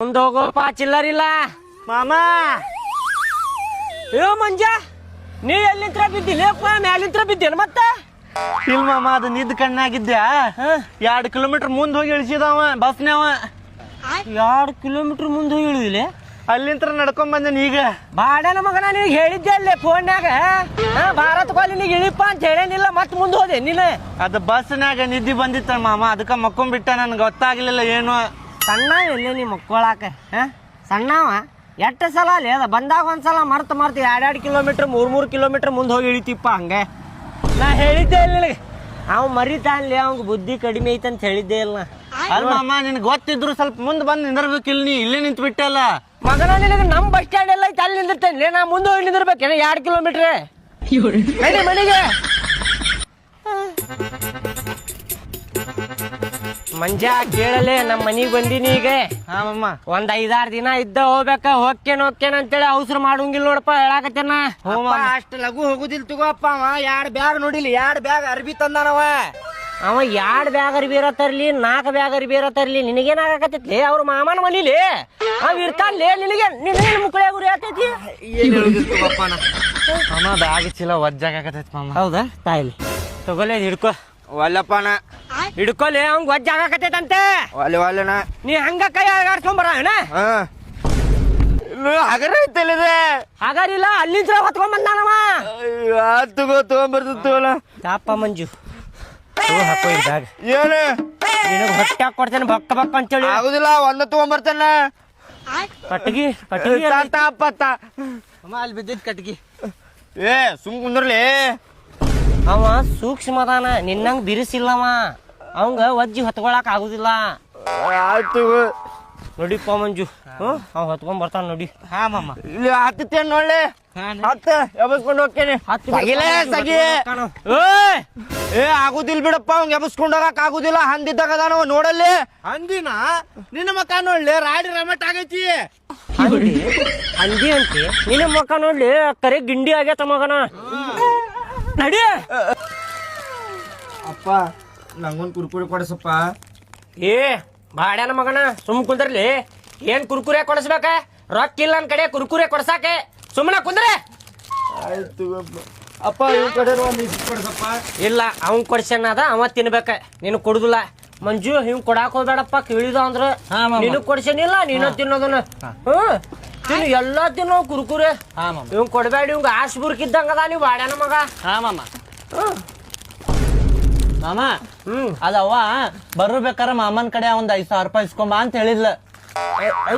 ಮುಂದೆ ಹೋಗೋಪ್ಪ ಚಿಲ್ಲರಿಲ್ಲ ಮಾಮ ಅಯ್ಯೋ ಮಂಜ ನೀ ಎಲ್ಲಿಂತ್ರ ಬಿದ್ದಿಲ್ಲಪ್ಪ ಮ್ಯಾಲಿಂತ್ರ ಬಿದ್ದೇನ ಮತ್ತೆ ಇಲ್ಲ ಮಾಮ ಅದು ನಿದ್ ಕಣ್ಣಾಗಿದ್ಯಾ 2 ಕಿಲೋಮೀಟರ್ ಮುಂದೆ ಹೋಗಿ ಇಳಿಸಿದವ ಬಸ್ನ್ಯಾವ 2 ಕಿಲೋಮೀಟರ್ ಮುಂದೆ ಹೋಗಿ ಇಳಿದಿಲ್ಲ ಅಲ್ಲಿಂತ್ರ ನಡ್ಕೊಂಡ್ ಬಂದೇನಿ ಈಗ ಬಾಡನ ಮಗನ ನಿನಗೆ ಹೇಳಿದ್ದೆ ಅಲ್ಲೇ ಫೋನ್ಯಾಗ ಭಾರತ್ ಕಾಲಿನಿಗೆ ಇಳಿಪ ಅಂತ ಹೇಳೇನಿಲ್ಲ ಮತ್ತೆ ಮುಂದೆ ಹೋದೆ ನೀನು ಅದು ಬಸ್ನ್ಯಾಗ ನಿದ್ದಿ ಬಂದಿತ್ತ ಮಾಮ ಅದಕ್ಕೆ ಮಕ್ಕೊಂಡ್ಬಿಟ್ಟ ನನ್ಗೆ ಗೊತ್ತಾಗ್ಲಿಲ್ಲ ಏನು ಸಣ್ಣ ಎಲ್ಲೇ ನೀ ಮಕ್ಕೊಳಾಕ ಸಣ್ಣವ ಎಷ್ಟು ಸಲ ಅಲ್ಲಿ ಅದ ಬಂದಾಗ ಒಂದ್ಸಲ ಮರ್ತು 2 ಕಿಲೋಮೀಟರ್ 3 ಕಿಲೋಮೀಟರ್ ಮುಂದೆ ಹೋಗಿ ಇಳಿತಿಪ್ಪ ಹಂಗೆ ನಾ ಹೇಳಿದ್ದೆ ಇಲ್ಲ ನಿನಗೆ ಅವ್ ಮರಿತಾನ್ಲಿ ಅವಂಗ ಬುದ್ಧಿ ಕಡಿಮೆ ಐತಂತ ಹೇಳಿದ್ದೆ ಇಲ್ಲ ಅಲ್ಲ ಮಾಮ ನಿನ್ಗೆ ಗೊತ್ತಿದ್ರು ಸ್ವಲ್ಪ ಮುಂದೆ ಬಂದು ನಿಂದಿರ್ಬೇಕಿಲ್ಲ ನೀ ಇಲ್ಲೇ ನಿಂತು ಬಿಟ್ಟಲ್ಲ ಮಗನ ನಿನಗೆ ನಮ್ಮ ಬಸ್ ಸ್ಟ್ಯಾಂಡ್ ಎಲ್ಲ ಐತೆ ಅಲ್ಲಿ ನಿಂದಿರ್ತೇನೆ ನಾ ಮುಂದೆ ಹೋಗಿ ನಿಂದಿರ್ಬೇಕೇನ 2 ಕಿಲೋಮೀಟ್ರ್ ನಡಿ ಮನೆಗೆ ಮಂಜ ಕೇಳಲೆ ನಮ್ಮ ಮನಿಗೆ ಬಂದಿನಿ ಈಗ ಹಾ ಮಾಮ ಒಂದ್ 5-6 ದಿನ ಇದ್ದ ಹೋಗ್ಬೇಕ ಹೋಗ್ಕೇನ್ ಅಂತೇಳಿ ಅವಸರ ಮಾಡೋಂಗಿಲ್ಲ ನೋಡಪ್ಪ ಹೇಳಾಕತ್ತೇನ ಅಷ್ಟು ಲಘು ಹೋಗುದಿಲ್ಲ ತಗೋಪ್ಪ ಅವ 2 ಬ್ಯಾಗ್ ನೋಡಿಲಿ 2 ಬ್ಯಾಗ್ ಅರ್ಬಿ ತಂದಾನವ ಅವ 2 ಬ್ಯಾಗ್ ಅರ್ಬಿ ಇರೋ ತರ್ಲಿ 4 ಬ್ಯಾಗ್ ಅರ್ಬಿ ಇರೋ ತರ್ಲಿ ನಿನಗೇನಾಗತ್ತೈತ್ಲಿ ಅವ್ರ ಮಾಮನ ಮನಿಲಿ ಅವ್ ಇರ್ತಾನ್ಲೇ ನಿನಗೆ ಮುಕ್ಕಳೆ ಗುರಿ ಆತೈತಿ ಮಾಮ ಬ್ಯಾಗ್ ಚೀಲ ಒಜ್ಜಾಗತೈತಿ ಮಾಮ ಹೌದಾ ತಾಯಿಲಿ ತಗೊಳ್ಳೇ ಹಿಡ್ಕೊ ಒಲ್ಲಪ್ಪನ ಹಿಡ್ಕೊಲಿ ಅವಂಗ ಒಜ್ಜಾಗತ್ತೈತಂತೆ ಒಲ್ಲೆನ ನೀ ಹಂಗ ಕೈ ಆಗಾಡ್ಸ್ಕೊಂಬರ ಹಗರ ಐತಲ್ಲಿದೆ ಹಾಗಾರಿಲ್ಲ ಅಲ್ಲಿಂದ ಹೊತ್ಕೊಂಡ್ ಬಂದಾನವ ತಗೊಂಬರ್ತಲ್ಲ ತಾಪ ಮಂಜು ಹಾಕೋ ಇದ್ದಾಗ ಏನು ನಿನಗೆ ಹೊಟ್ಟೆ ಹಾಕೊಡ್ತೇನೆ ಬಕ್ಕ ಬಕ್ಕ ಅಂತೇಳಿ ಆಗುದಿಲ್ಲ ಒಂದ ತಗೊಂಬರ್ತಾನ ಕಟ್ಗಿ ಅಲ್ಲಿ ಬಿದ್ದಿದ್ ಕಟ್ಗಿ ಏ ಸುಮ್ ಕುಂದ್ರಲಿ ಅವ ಸೂಕ್ಷ್ಮದಾನ ನಿನ್ನಂಗ್ ಬಿರುಸಿಲ್ಲವ ಅವಂಗ ಒಜ್ಜಿ ಹೊತ್ಕೊಳಕ್ ಆಗುದಿಲ್ಲ ಆಯ್ತು ನೋಡಿಪ್ಪ ಮಂಜು ಅವ್ ಹೊತ್ಕೊಂಡ್ ಬರ್ತಾನ ನೋಡಿ ಹಾ ಮಾಮ ಇಲ್ಲಿ ಹತ್ತೇನ್ ನೋಡ್ಲಿ ಹತ್ತ ಎಬಸ್ಕೊಂಡು ಹೋಗ್ತೇನೆ ಏ ಆಗುದಿಲ್ಲ ಬಿಡಪ್ಪ ಅವ್ನ್ ಎಬಸ್ಕೊಂಡ್ ಹೋಗಕ್ ಆಗುದಿಲ್ಲ ಹಂದಿದ್ದಾಗದಾನವ ನೋಡಲ್ಲಿ ಹಂದಿನ ನಿನ್ನ ಮಕ್ಕ ನೋಡ್ಲಿ ರಾಡಿ ರಮಟ್ ಆಗೈತಿ ಹಂದಿ ಅಂತಿ ನಿನ್ನ ಮಕ್ಕ ನೋಡ್ಲಿ ಕರೆ ಗಿಂಡಿ ಆಗೇತ ಮಗನ ನಡಿ ಅಪ್ಪ ನಂಗೊಂದ್ ಕುರ್ಕುರಿ ಕೊಡಸಪ್ಪ ಏ ಬಾಡ್ಯಾನ ಮಗನ ಸುಮ್ ಕುಂದ್ರಲಿ ಏನ್ ಕುರ್ಕುರೆ ಕೊಡಿಸ್ಬೇಕ ರೊಕ್ಕ ಇಲ್ಲ ನನ್ ಕಡೆ ಕುರ್ಕುರೆ ಕೊಡ್ಸಾಕೆ ಸುಮ್ಮನೆ ಕುಂದ್ರೆ ಆಯ್ತು ಅಪ್ಪ ಇವ್ ಕಡೆ ಒಂದ್ ಕೊಡಸಪ್ಪ ಇಲ್ಲ ಅವ್ನ್ ಕೊಡ್ಸಣ್ಣ ಅದ ಅವ ತಿನ್ಬೇಕ ನೀನು ಕೊಡುದಿಲ್ಲ ಮಂಜು ಹಿಂಗ್ ಕೊಡಾಕ್ ಹೋಗ್ಬೇಡಪ್ಪ ಕೇಳಿದ ಅಂದ್ರ ನೀನು ಕೊಡ್ಸೇನಿಲ್ಲ ನೀನು ತಿನ್ನೋದನ್ನ ತಿನ್ನು ಎಲ್ಲಾ ತಿನ್ನೋ ಕುರ್ಕುರೆ ಇವ್ ಕೊಡ್ಬೇಡಿ ಇವಂಗ ಆಶ್ ಬುರ್ಕಿದ್ದಂಗ ಅದ ನೀವು ಬಾಡ್ಯಾನ ಮಗ ಮಾಮ ಮಾಮ ಅದವ್ವ ಬರ್ಬೇಕಾರ ಮಾಮನ್ ಕಡೆ ಒಂದ್ 5,000 ರೂಪಾಯಿ ಇಸ್ಕೊಂಬ ಅಂತ ಹೇಳಿದ್ಲ